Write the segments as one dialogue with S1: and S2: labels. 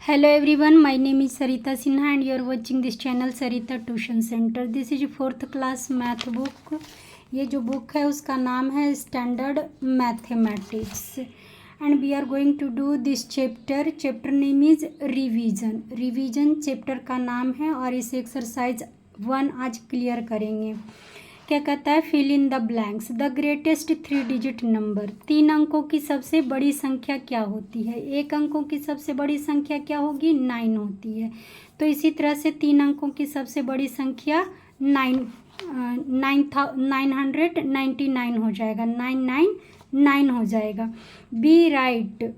S1: Hello everyone, my name is Sarita Sinha and you are watching this channel Sarita Tuition Center. This is 4th class math book. ये जो book है उसका नाम है standard mathematics and we are going to do this chapter. Chapter name is revision. Revision chapter का नाम है और इस एक्सरसाइज 1 आज क्लियर करेंगे. क्या कहता है? Fill in the blanks. The greatest 3 digit number. 3 अंकों की सबसे बड़ी संख्या क्या होती है? 1 अंकों की सबसे बड़ी संख्या क्या होगी? 9 होती है. तो इसी तरह से 3 अंकों की सबसे बड़ी संख्या 999 हो जाएगा. 999 हो जाएगा. बी राइट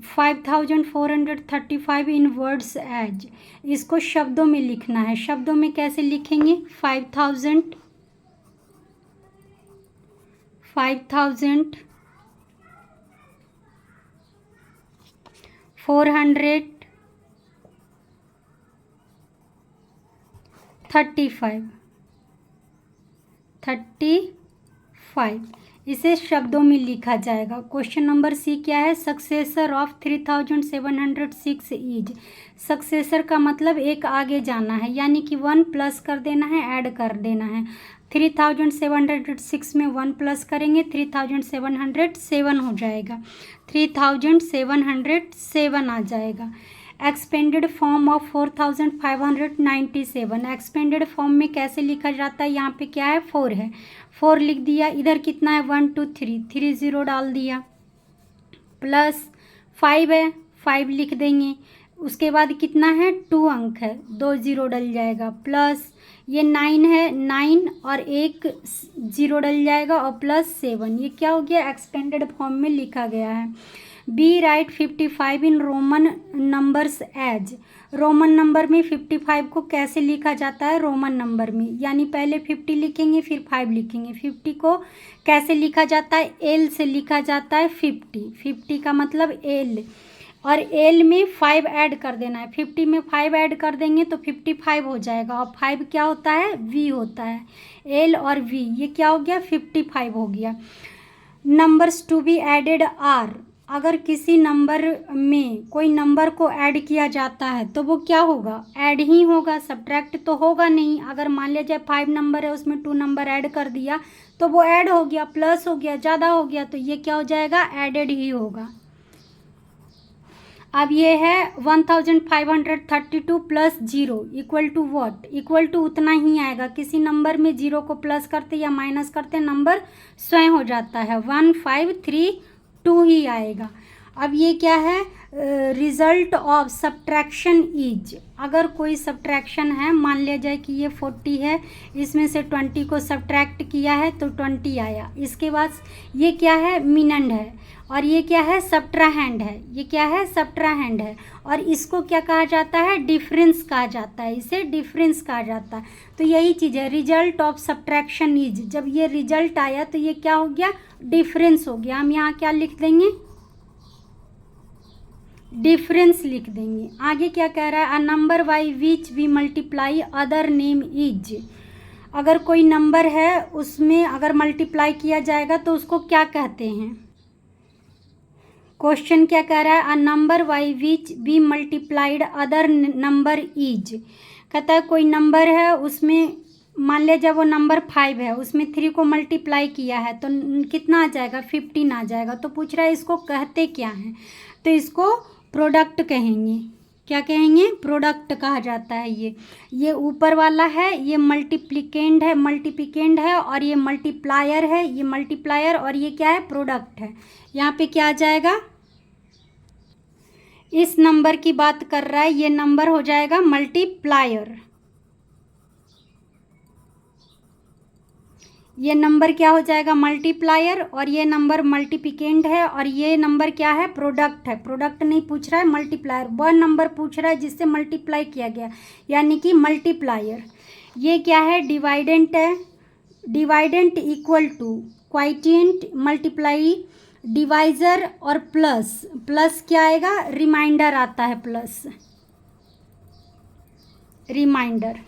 S1: 5435 इन वर्ड्स एज. इसको शब्दों में लिखना है. शब्दों में कैसे लिखेंगे? 5435 435 इसे शब्दों में लिखा जाएगा. क्वेश्चन नंबर सी क्या है? Successor of 3706 is. सक्सेसर का मतलब एक आगे जाना है, यानी कि 1 प्लस कर देना है, ऐड कर देना है. 3706 में 1 प्लस करेंगे 3707 हो जाएगा. 3707 आ जाएगा. Expanded form of 4597. Expanded form में कैसे लिखा जाता है? यहाँ पे क्या है? 4 है. 4 लिख दिया. इधर कितना है? 1 2 3 0 डाल दिया. प्लस 5 है, 5 लिख देंगे. उसके बाद कितना है? 2 अंक है, 2 0 डल जाएगा. प्लस ये 9 है, 9 और 1 0 डल जाएगा और प्लस 7. ये क्या हो गया? एक्सपेंडेड फॉर्म में लिखा गया है. B write 55 in Roman numbers as. Roman number में 55 को कैसे लिखा जाता है? रोमन नंबर में, यानी पहले 50 लिखेंगे फिर 5 लिखेंगे. 50 को कैसे लिखा जाता है? एल से लिखा जाता है. 50 का मतलब एल, और एल में 5 ऐड कर देना है. 50 में 5 ऐड कर देंगे तो 55 हो जाएगा. और 5 क्या होता है? वी होता है. एल और वी, ये क्या हो गया? 55 हो गया. Numbers to be added are. अगर किसी नंबर में कोई नंबर को ऐड किया जाता है तो वो क्या होगा? ऐड ही होगा, सब्ट्रैक्ट तो होगा नहीं. अगर मान लिया जाए 5 नंबर है, उसमें 2 नंबर ऐड कर दिया तो वो ऐड हो गया, प्लस हो गया, ज़्यादा हो गया, तो ये क्या हो जाएगा? एडेड ही होगा. अब ये है 1532 plus 0 equal to what? Equal to उतना ही आएगा. किसी नंबर में 0 को प्लस करते या माइनस करते नंबर स्वयं हो जाता है. 1532 ही आएगा. अब ये क्या है? Result of subtraction is. अगर कोई सब्ट्रैक्शन है, मान लिया जाए कि ये 40 है, इसमें से 20 को सब्ट्रैक्ट किया है तो 20 आया. इसके बाद ये क्या है? मिनंड है. और ये क्या है? सब्ट्राहैंड है. ये क्या है? सब्ट्राहैंड है. और इसको क्या कहा जाता है? डिफरेंस कहा जाता है. इसे डिफरेंस कहा जाता है. तो यही चीज़ है, रिजल्ट ऑफ सब्ट्रैक्शन इज. जब ये रिजल्ट आया तो ये क्या हो गया? डिफरेंस हो गया. हम यहाँ क्या लिख देंगे? डिफरेंस लिख देंगे. आगे क्या कह रहा है? A number by which we multiply other name is. अगर कोई नंबर है उसमें अगर मल्टीप्लाई किया जाएगा तो उसको क्या कहते हैं? क्वेश्चन क्या कह रहा है? A number by which we multiplied other number is. कहता है कोई नंबर है, उसमें मान लिया जब वो नंबर 5 है, उसमें 3 को मल्टीप्लाई किया है तो कितना आ जाएगा? 15 आ जाएगा. तो पूछ रहा है इसको कहते क्या हैं? तो इसको प्रोडक्ट कहेंगे. क्या कहेंगे? प्रोडक्ट कहा जाता है. ये ऊपर वाला है, ये मल्टीप्लिकेंड है और ये मल्टीप्लायर है. ये मल्टीप्लायर और ये क्या है? प्रोडक्ट है. यहाँ पे क्या आ जाएगा? इस नंबर की बात कर रहा है, ये नंबर हो जाएगा मल्टीप्लायर. ये नंबर क्या हो जाएगा? मल्टीप्लायर. और ये नंबर मल्टीप्लिकेंड है और ये नंबर क्या है? प्रोडक्ट है. प्रोडक्ट नहीं पूछ रहा है, मल्टीप्लायर. वह नंबर पूछ रहा है जिससे मल्टीप्लाई किया गया, यानी कि मल्टीप्लायर. ये क्या है? डिवाइडेंट है. Dividend equal to quotient multiply divisor और प्लस क्या आएगा? रिमाइंडर आता है. Plus remainder.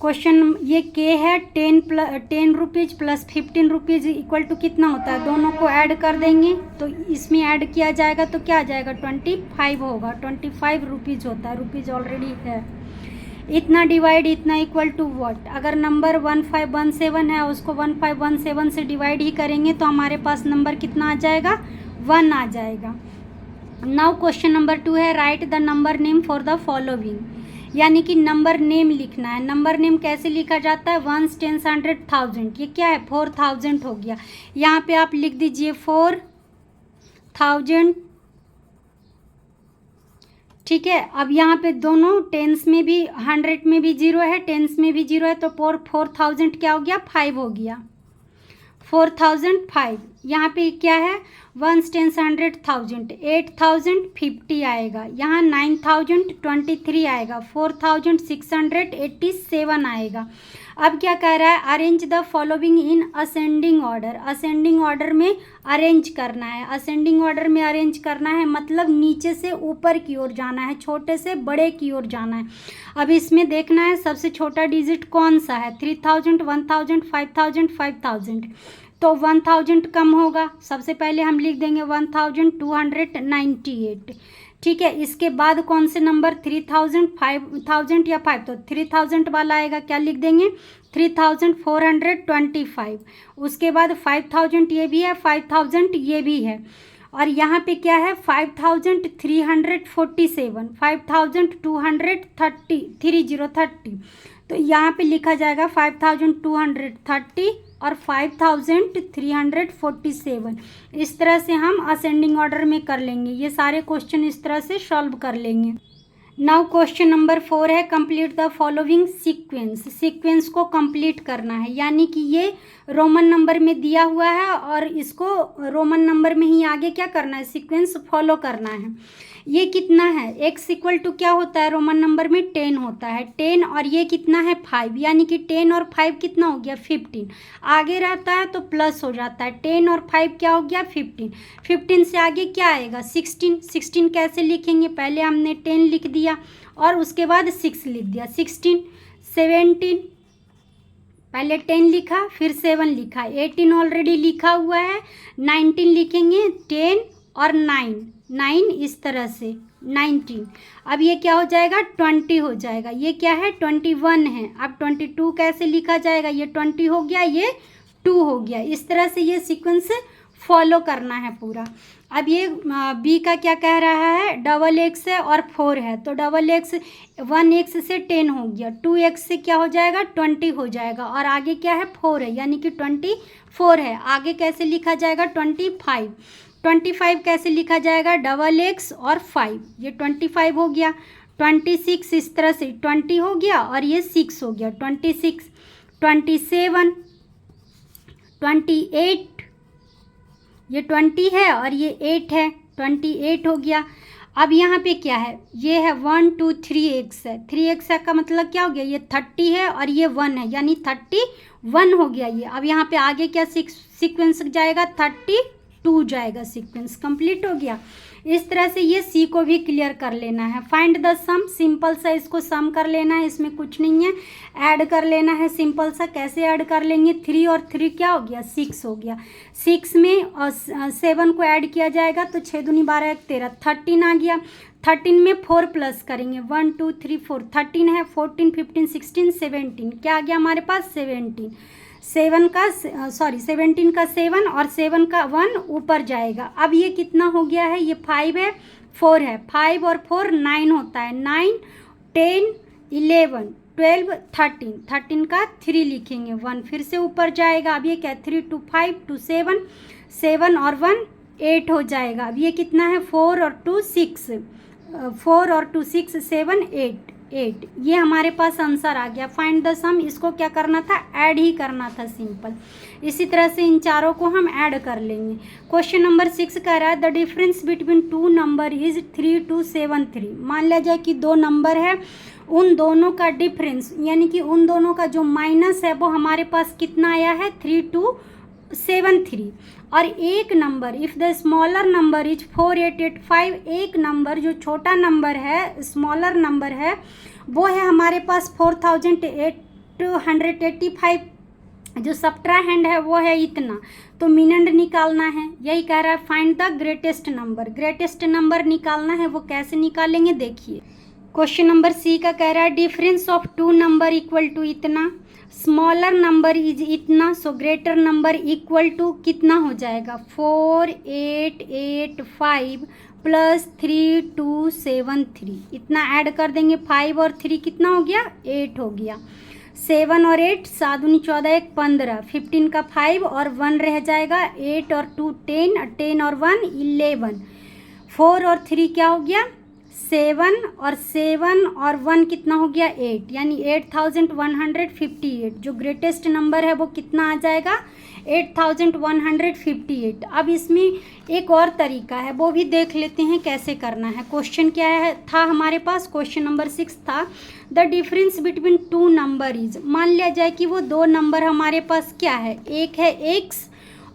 S1: क्वेश्चन ये के है 10 rupees plus 15 rupees equal to कितना होता है, दोनों को ऐड कर देंगे तो इसमें ऐड किया जाएगा तो क्या आ जाएगा 25 होगा, 25 रुपीज़ होता है, रुपीज़ ऑलरेडी है। इतना डिवाइड इतना इक्वल टू व्हाट, अगर नंबर 1517 है उसको 1517 से डिवाइड ही करेंगे तो हमारे पास नंबर कितना आ जाएगा 1 आ जाएगा। नाउ क्वेश्चन नंबर 2 है right the number name for the following, यानी कि नंबर नेम लिखना है। नंबर नेम कैसे लिखा जाता है 1 10 100 1000, ये क्या है 4000 हो गया। यहाँ पे आप लिख दीजिए 4000, ठीक है। अब यहाँ पे दोनों टेंस में भी 100 में भी 0 है, टेंस में भी 0 है, तो 4000 क्या हो गया 5 हो गया, 4005। यहाँ पे क्या है 1 10 100 1000, 8050 आएगा, यहाँ 9023 आएगा, 4687 आएगा। अब क्या कह रहा है arrange the following in ascending order, ascending order में अरेंज करना है। असेंडिंग ऑर्डर में अरेंज करना है मतलब नीचे से ऊपर की ओर जाना है, छोटे से बड़े की ओर जाना है। अब इसमें देखना है सबसे छोटा डिजिट कौन सा है, 3000 1000 5000 5000, तो 1000 कम होगा, सबसे पहले हम लिख देंगे 1298, ठीक है। इसके बाद कौन से नंबर 3000 5000 या 5, तो 3000 वाला आएगा, क्या लिख देंगे 3425। उसके बाद 5000 ये भी है, 5000 ये भी है, और यहाँ पे क्या है 5347, 5230 तो यहाँ पे लिखा जाएगा 5230 और 5347। इस तरह से हम असेंडिंग ऑर्डर में कर लेंगे, ये सारे क्वेश्चन इस तरह से सॉल्व कर लेंगे। नाउ क्वेश्चन नंबर 4 है complete the following sequence, sequence को कंप्लीट करना है, यानी कि ये रोमन नंबर में दिया हुआ है और इसको रोमन नंबर में ही आगे क्या करना है सीक्वेंस फॉलो करना है। ये कितना है x इक्वल टू क्या होता है रोमन नंबर में 10 होता है, 10 और ये कितना है 5, यानी कि 10 और 5 कितना हो गया 15, आगे रहता है तो प्लस हो जाता है, 10 और 5 क्या हो गया 15, 15 से आगे क्या आएगा 16, 16 कैसे लिखेंगे, पहले हमने 10 लिख दिया और उसके बाद 6 लिख दिया, 16 17, पहले 10 लिखा फिर 7 लिखा, 18 ऑलरेडी लिखा हुआ है, 19 लिखेंगे 10 और 9 इस तरह से 19। अब ये क्या हो जाएगा 20 हो जाएगा, ये क्या है 21 है। अब 22 कैसे लिखा जाएगा, ये 20 हो गया, ये 2 हो गया। इस तरह से ये सीक्वेंस फॉलो करना है पूरा। अब ये बी का क्या कह रहा है XX है और 4 है, तो XX 1x से 10 हो गया, 2x से क्या हो जाएगा 20 हो जाएगा, और आगे क्या है 4 है यानी कि 24 है। आगे कैसे लिखा जाएगा 25 कैसे लिखा जाएगा XX और 5, ये 25 हो गया, 26 इस तरह से 20 हो गया और ये 6 हो गया, 26 27 28, ये 20 है और ये 8 है, 28 हो गया। अब यहाँ पे क्या है, ये है 1 2 3x है, 3x का मतलब क्या हो गया, ये 30 है और ये 1 है यानी 31 हो गया ये। अब यहाँ पे आगे क्या सीक्वेंस जाएगा 32 जाएगा, सीक्वेंस कंप्लीट हो गया। इस तरह से ये सी को भी क्लियर कर लेना है। फाइंड द सम, सिंपल सा इसको सम कर लेना है, इसमें कुछ नहीं है, ऐड कर लेना है सिंपल सा। कैसे ऐड कर लेंगे, 3 और 3 क्या हो गया 6 हो गया, 6 में और 7 को ऐड किया जाएगा तो 6 दूनी 12 1 13, 13 आ गया। 13 में 4 प्लस करेंगे, 1 2 3 4, 13 है, 14 15 16 17, क्या आ गया हमारे पास 17, 17 का 7 और 7 का 1 ऊपर जाएगा। अब ये कितना हो गया है, ये 5 है 4 है, 5 और 4 9 होता है, 9 10 11 12 13, 13 का 3 लिखेंगे, 1 फिर से ऊपर जाएगा। अब ये क्या 3 2 5 2 7, 7 और 1 8 हो जाएगा। अब ये कितना है 4 और 2 6, 4 और 2 6 7 8, ये हमारे पास आंसर आ गया। फाइंड द सम, इसको क्या करना था ऐड ही करना था सिंपल। इसी तरह से इन चारों को हम ऐड कर लेंगे। क्वेश्चन नंबर 6 कह रहा है the difference between 2 number is 3273। मान लिया जाए कि 2 नंबर है, उन दोनों का डिफरेंस यानी कि उन दोनों का जो माइनस है वो हमारे पास कितना आया है 3273, और एक number if the smaller number is 4885, एक नंबर जो छोटा नंबर है स्मॉलर नंबर है वो है हमारे पास 885 जो सब्ट्राहैंड है वो है इतना, तो मिनंड निकालना है। यही कह रहा है find the greatest number. Greatest number निकालना है, वो कैसे निकालेंगे देखिए। क्वेश्चन नंबर सी का कह रहा है difference of two number equal to इतना, स्मॉलर नंबर इज इतना, so greater number equal to कितना हो जाएगा 4885 प्लस 3273, इतना ऐड कर देंगे। 5 और 3 कितना हो गया 8 हो गया। 7 और 8 7 दूनी 14 1 15, 15 का 5 और 1 रह जाएगा। 8 और 2 10, 10 और 1 11, 4 और 3 क्या हो गया 7, और 7 और 1 कितना हो गया 8, यानी 8158। जो ग्रेटेस्ट नंबर है वो कितना आ जाएगा 8158। अब इसमें एक और तरीका है, वो भी देख लेते हैं कैसे करना है। क्वेश्चन क्या है था हमारे पास, क्वेश्चन नंबर 6 था the difference between two number is. मान लिया जाए कि वो दो नंबर हमारे पास क्या है, एक है x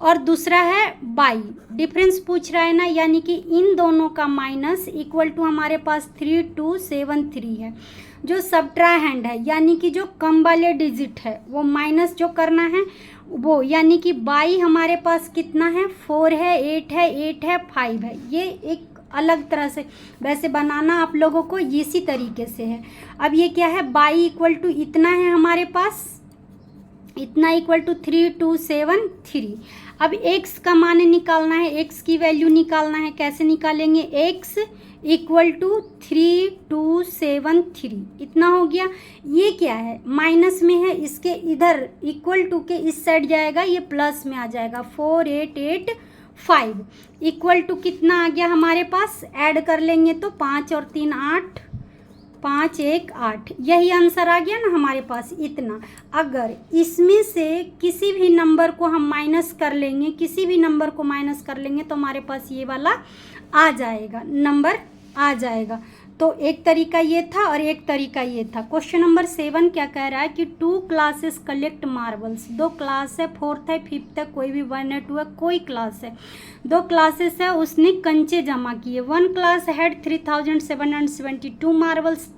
S1: और दूसरा है y। डिफरेंस पूछ रहा है ना, यानी कि इन दोनों का माइनस इक्वल टू हमारे पास 3273 है। जो सब्ट्राहैंड है यानी कि जो कम वाले डिजिट है वो माइनस जो करना है वो, यानी कि y हमारे पास कितना है 4 है 8 है 8 है 5 है। ये एक अलग तरह से वैसे बनाना आप लोगों को इसी तरीके से है। अब ये क्या है y इक्वल टू इतना है हमारे पास, इतना इक्वल टू 3273। अब x का मान निकालना है, x की वैल्यू निकालना है। कैसे निकालेंगे, x इक्वल टू 3273 इतना हो गया। ये क्या है माइनस में है, इसके इधर इक्वल टू के इस साइड जाएगा, ये प्लस में आ जाएगा। 4885 इक्वल टू कितना आ गया हमारे पास, ऐड कर लेंगे तो 5 और 3 8, 5 1 8, यही आंसर आ गया ना हमारे पास इतना। अगर इसमें से किसी भी नंबर को हम माइनस कर लेंगे, किसी भी नंबर को माइनस कर लेंगे तो हमारे पास ये वाला आ जाएगा, नंबर आ जाएगा। तो एक तरीका ये था और एक तरीका ये था। क्वेश्चन नंबर 7 क्या कह रहा है कि 2 क्लासेस कलेक्ट मार्बल्स। 2 क्लास है, 4th है 5th है, कोई भी 1 है 2 है, कोई क्लास है। 2 क्लासेस है, उसने कंचे जमा किए। 1 क्लास हैड 3772 मार्बल्स,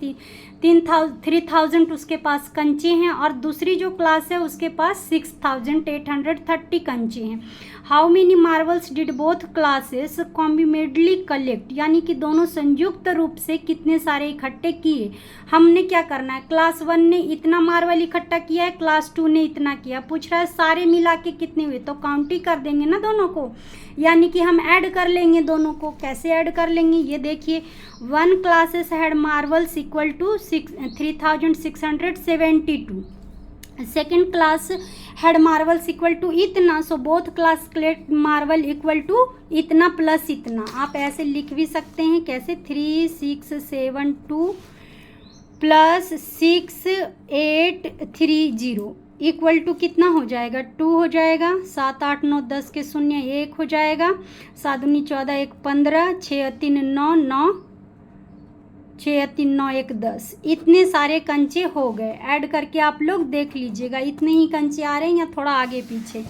S1: 3000 उसके पास कंचे हैं, और दूसरी जो क्लास है उसके पास 6830 कंचे हैं। How many marbles did both classes combinedly collect, यानी कि दोनों संयुक्त रूप से कितने सारे इकट्ठे किए। हमने क्या करना है, क्लास 1 ने इतना मार्बल इकट्ठा किया है, क्लास 2 ने इतना किया। पूछ रहा है सारे मिला के कितने हुए, तो काउंट ही कर देंगे ना दोनों को, यानी कि हम ऐड कर लेंगे दोनों को। कैसे ऐड कर लेंगे ये देखिए, 1 classes had marbles equal to 3672, second class had marbles equal to इतना, so both class collect marble equal to इतना प्लस इतना। आप ऐसे लिख भी सकते हैं, कैसे 3672 प्लस 6830 इक्वल टू कितना हो जाएगा 2 हो जाएगा। 7 8 9 10 के 0 1 हो जाएगा। 7 दूनी 14 1 15, 6 3 9 9, 6 3 9 1 10। इतने सारे कंचे हो गए। ऐड करके आप लोग देख लीजिएगा इतने ही कंचे आ रहे हैं या थोड़ा आगे पीछे।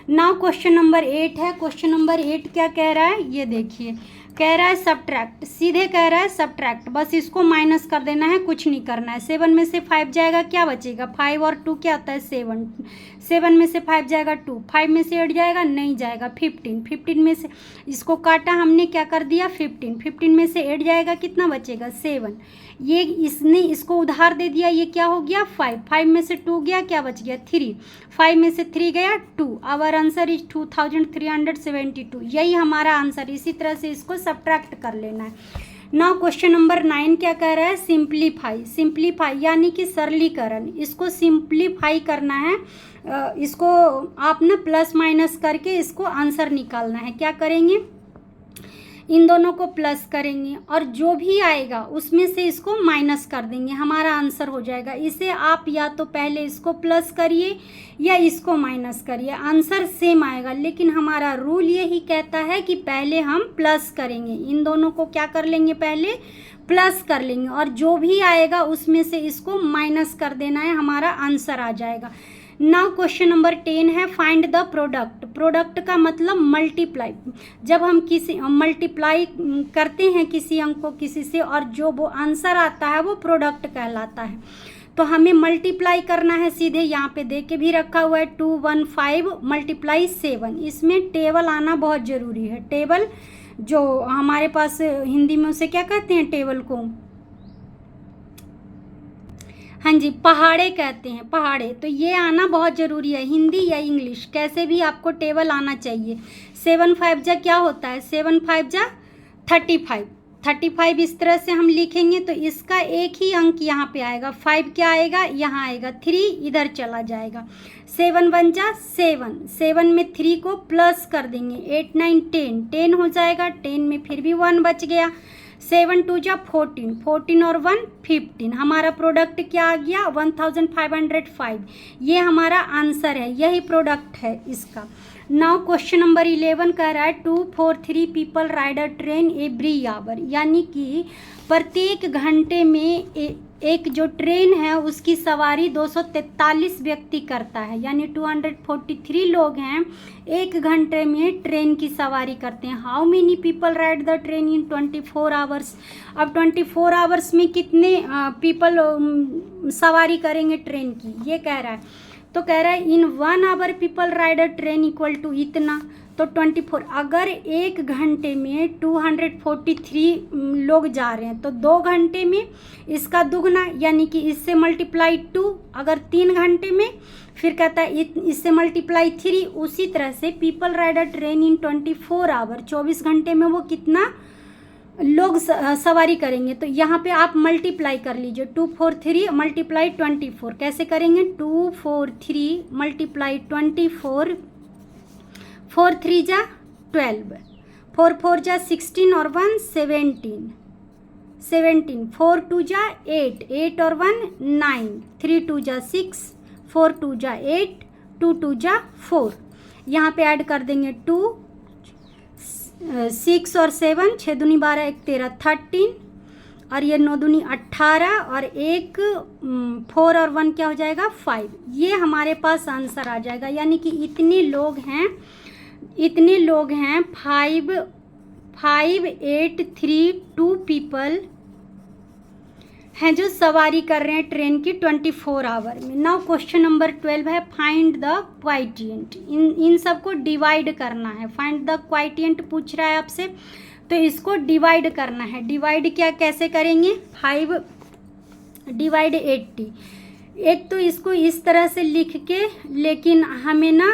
S1: नाउ क्वेश्चन नंबर 8 है। क्वेश्चन नंबर 8 क्या कह रहा है ये देखिए, कह रहा है सब्ट्रैक्ट, सीधे कह रहा है सब्ट्रैक्ट, बस इसको माइनस कर देना है, कुछ नहीं करना है। 7 में से 5 जाएगा, क्या बचेगा 5 और 2 क्या होता है 7, 7 में से 5 जाएगा 2, 5 में से 8 जाएगा नहीं जाएगा 15, 15 में से इसको काटा हमने, क्या कर दिया 15, 15 में से 8 जाएगा कितना बचेगा 7। ये इसने इसको उधार दे दिया, ये क्या हो गया 5, 5 में से 2 गया, क्या बच गया 3, 5 में से 3 गया 2। Our answer is 2372। यही हमारा आंसर। इसी तरह से इसको सब्ट्रैक्ट कर लेना है। नाउ क्वेश्चन नंबर 9 क्या कह रहा है, सिंप्लीफाई। सिंप्लीफाई यानी कि सरलीकरण, इसको सिंप्लीफाई करना है। इसको आप ना प्लस माइनस करके इसको आंसर निकालना है। क्या करेंगे, इन दोनों को प्लस करेंगे और जो भी आएगा उसमें से इसको माइनस कर देंगे, हमारा आंसर हो जाएगा। इसे आप या तो पहले इसको प्लस करिए या इसको माइनस करिए, आंसर सेम आएगा। लेकिन हमारा रूल यही कहता है कि पहले हम प्लस करेंगे, इन दोनों को क्या कर लेंगे पहले प्लस कर लेंगे, और जो भी आएगा उसमें से इसको माइनस कर देना है, हमारा आंसर आ जाएगा। नाउ क्वेश्चन नंबर 10 है, फाइंड द प्रोडक्ट। प्रोडक्ट का मतलब मल्टीप्लाई। जब हम किसी मल्टीप्लाई करते हैं किसी अंक को किसी से और जो वो आंसर आता है वो प्रोडक्ट कहलाता है। तो हमें मल्टीप्लाई करना है सीधे, यहाँ पे दे के भी रखा हुआ है 215 मल्टीप्लाई 7। इसमें टेबल आना बहुत ज़रूरी है। टेबल जो हमारे पास हिंदी में उसे क्या कहते हैं, टेबल को, हाँ जी, पहाड़े कहते हैं, पहाड़े। तो ये आना बहुत ज़रूरी है, हिंदी या इंग्लिश कैसे भी आपको टेबल आना चाहिए। 7 5 जा क्या होता है, 7 5 जा 35, 35 इस तरह से हम लिखेंगे तो इसका एक ही अंक यहाँ पे आएगा, 5 क्या आएगा, यहाँ आएगा, 3 इधर चला जाएगा। 7 1 जा 7, 7 में 3 को प्लस कर देंगे, 8 9 10, 10 हो जाएगा, 10 में फिर भी 1 बच गया। 7 2 जा 14, 14 और 1 15, हमारा प्रोडक्ट क्या आ गया, 1505। ये हमारा आंसर है, यही प्रोडक्ट है इसका। नाउ क्वेश्चन नंबर 11 कह रहा है 243 people ride a train every hour, यानी कि प्रत्येक घंटे में एक जो ट्रेन है उसकी सवारी 243 व्यक्ति करता है, यानी 243 लोग हैं एक घंटे में ट्रेन की सवारी करते हैं। How many people ride the train in 24 hours. अब 24 आवर्स में कितने पीपल सवारी करेंगे ट्रेन की, ये कह रहा है। तो कह रहा है in 1 hour people ride a train equal to इतना, तो 24, अगर एक घंटे में 243 लोग जा रहे हैं तो 2 घंटे में इसका दुगना, यानी कि इससे मल्टीप्लाई 2, अगर 3 घंटे में फिर कहता है इससे मल्टीप्लाई 3। उसी तरह से people ride a train in 24 hour, 24 घंटे में वो कितना लोग सवारी करेंगे। तो यहाँ पे आप मल्टीप्लाई कर लीजिए, 243 मल्टीप्लाई 24 कैसे करेंगे, 243 मल्टीप्लाई 24, 4 3 जा 12, 4 4 जा 16 और 1 17, 17, 4 2 जा 8, 8 और 1 9, 3 2 जा 6, 4 2 जा 8, 2 2 जा 4, यहाँ पे ऐड कर देंगे 2, 6 और 7, 6 दूनी 12 1 13 13, और ये 9 दूनी 18, और 1 4 और 1 क्या हो जाएगा 5। ये हमारे पास आंसर आ जाएगा, यानी कि इतने लोग हैं 5 8 3 2 पीपल हैं जो सवारी कर रहे हैं ट्रेन की 24 आवर में। नाउ क्वेश्चन नंबर 12 है फाइंड द क्वाइटिएंट। इन सबको डिवाइड करना है, फाइंड द क्वाइटिएंट पूछ रहा है आपसे, तो इसको डिवाइड करना है। डिवाइड क्या कैसे करेंगे, 5 डिवाइड 80। एक तो इसको इस तरह से लिख के, लेकिन हमें ना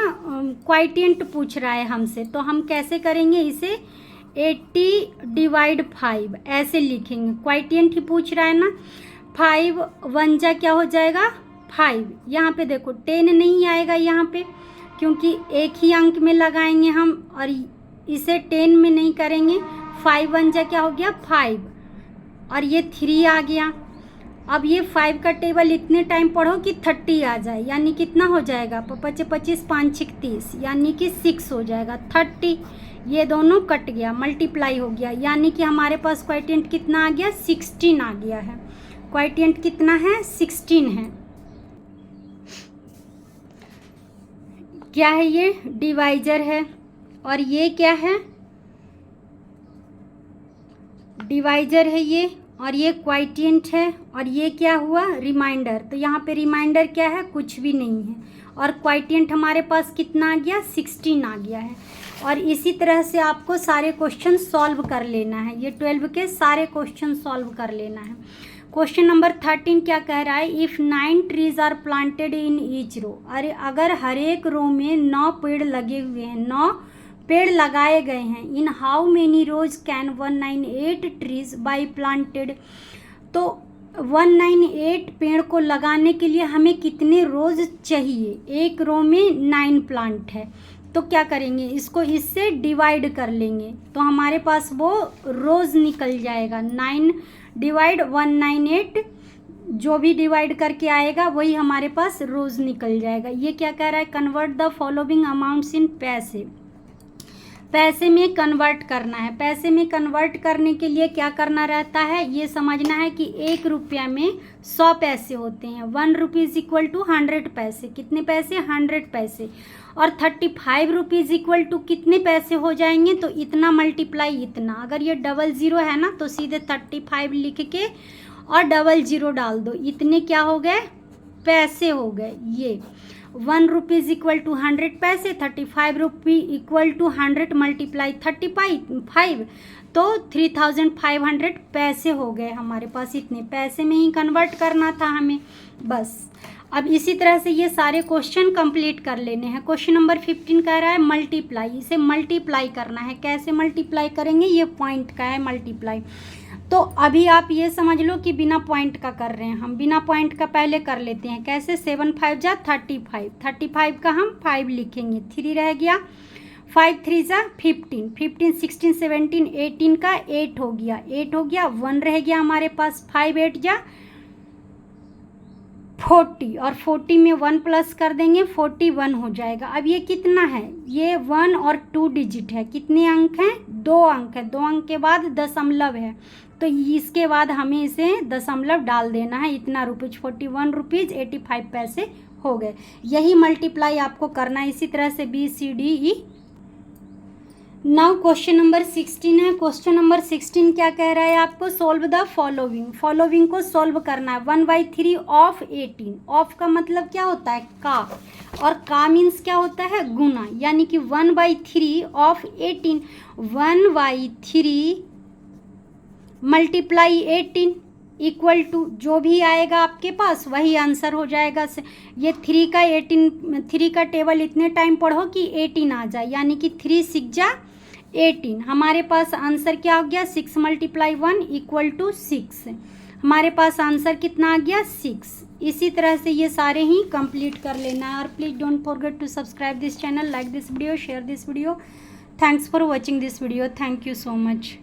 S1: क्वाइटिएंट पूछ रहा है हमसे, तो हम कैसे करेंगे इसे, 80 डिवाइड 5 ऐसे लिखेंगे, क्वाइटिएंट ही पूछ रहा है ना। 5 1 जा क्या हो जाएगा 5, यहाँ पे देखो 10 नहीं आएगा यहाँ पे, क्योंकि एक ही अंक में लगाएंगे हम, और इसे 10 में नहीं करेंगे। 5 1 जा क्या हो गया 5, और ये 3 आ गया। अब ये 5 का टेबल इतने टाइम पढ़ो कि 30 आ जाए, यानी कितना हो जाएगा 25 25 5 6 30, यानी कि 6 हो जाएगा 30। ये दोनों कट गया, मल्टीप्लाई हो गया, यानी कि हमारे पास क्वाइटिएंट कितना आ गया 16 आ गया है। क्वाइटिएंट कितना है 16 है। क्या है ये, डिवाइजर है, और ये क्या है, डिवाइजर है ये, और ये क्वाइटिएंट है, और ये क्या हुआ रिमाइंडर। तो यहाँ पे रिमाइंडर क्या है, कुछ भी नहीं है, और क्वाइटिएंट हमारे पास कितना आ गया 16 आ गया है। और इसी तरह से आपको सारे क्वेश्चन सॉल्व कर लेना है, ये 12 के सारे क्वेश्चन सॉल्व कर लेना है। क्वेश्चन नंबर 13 क्या कह रहा है, if 9 trees are planted in each row. अरे अगर हर एक रो में 9 पेड़ लगे हुए हैं, 9 पेड़ लगाए गए हैं, in how many rows can 198 trees by planted. तो 198 पेड़ को लगाने के लिए हमें कितने रोज चाहिए, एक रो में 9 प्लांट है, तो क्या करेंगे इसको इससे डिवाइड कर लेंगे, तो हमारे पास वो रोज निकल जाएगा। 9 डिवाइड 198, जो भी डिवाइड करके आएगा वही हमारे पास रोज निकल जाएगा। ये क्या कह रहा है, कन्वर्ट द फॉलोइंग अमाउंट्स इन पैसे। पैसे में कन्वर्ट करना है। पैसे में कन्वर्ट करने के लिए क्या करना रहता है, ये समझना है कि 1 रुपया में 100 पैसे होते हैं। 1 रुपीज़ इक्वल टू 100 पैसे, कितने पैसे 100 पैसे। और 35 रुपीज़ इक्वल टू कितने पैसे हो जाएंगे, तो इतना मल्टीप्लाई इतना। अगर ये 00 है ना तो सीधे 35 लिख के और डबल जीरो डाल दो, इतने क्या हो गए, पैसे हो गए। ये 1 रुपीज़ इक्वल टू 100 पैसे, 35 रुपी इक्वल टू 100 मल्टीप्लाई 35, तो 3500 पैसे हो गए हमारे पास। इतने पैसे में ही कन्वर्ट करना था हमें बस। अब इसी तरह से ये सारे क्वेश्चन कंप्लीट कर लेने हैं। क्वेश्चन नंबर 15 कह रहा है मल्टीप्लाई, इसे मल्टीप्लाई करना है। कैसे मल्टीप्लाई करेंगे, ये पॉइंट का है मल्टीप्लाई। तो अभी आप ये समझ लो कि बिना पॉइंट का कर रहे हैं हम, बिना पॉइंट का पहले कर लेते हैं। कैसे, 7 5 जा 35, 35 का हम 5 लिखेंगे, 3 रह गया, 5 3 जा 15, 15 16 17 18 का 8 हो गया, 8 हो गया, 1 रह गया हमारे पास, 5 8 जा 40, और 40 में 1 प्लस कर देंगे, 41 हो जाएगा। अब ये कितना है, ये 1 और 2 डिजिट है। कितने अंक हैं, 2 अंक है। 2 अंक के बाद दशमलव है, तो इसके बाद हमें इसे दशमलव डाल देना है। इतना रुपीज़, 41 रुपीज़ 85 पैसे हो गए। यही मल्टीप्लाई आपको करना है, इसी तरह से BCDE। नाउ क्वेश्चन नंबर 16 है। क्वेश्चन नंबर 16 क्या कह रहा है आपको, सोल्व द फॉलोइंग। फॉलोइंग को सोल्व करना है। 1/3 ऑफ 18, ऑफ का मतलब क्या होता है, का, और का मीन्स क्या होता है, गुना, यानी कि 1/3 ऑफ 18, 1/3 मल्टीप्लाई 18 इक्वल टू, जो भी आएगा आपके पास वही आंसर हो जाएगा। ये 3 का टेबल इतने टाइम पढ़ो कि 18 आ जाए, यानी कि 3 6 जा 18। हमारे पास आंसर क्या हो गया, 6 × 1 इक्वल टू 6। हमारे पास आंसर कितना आ गया, 6। इसी तरह से ये सारे ही कंप्लीट कर लेना है। और please don't forget to subscribe this channel, like this video, share this video. Thanks for watching this video. Thank you so much.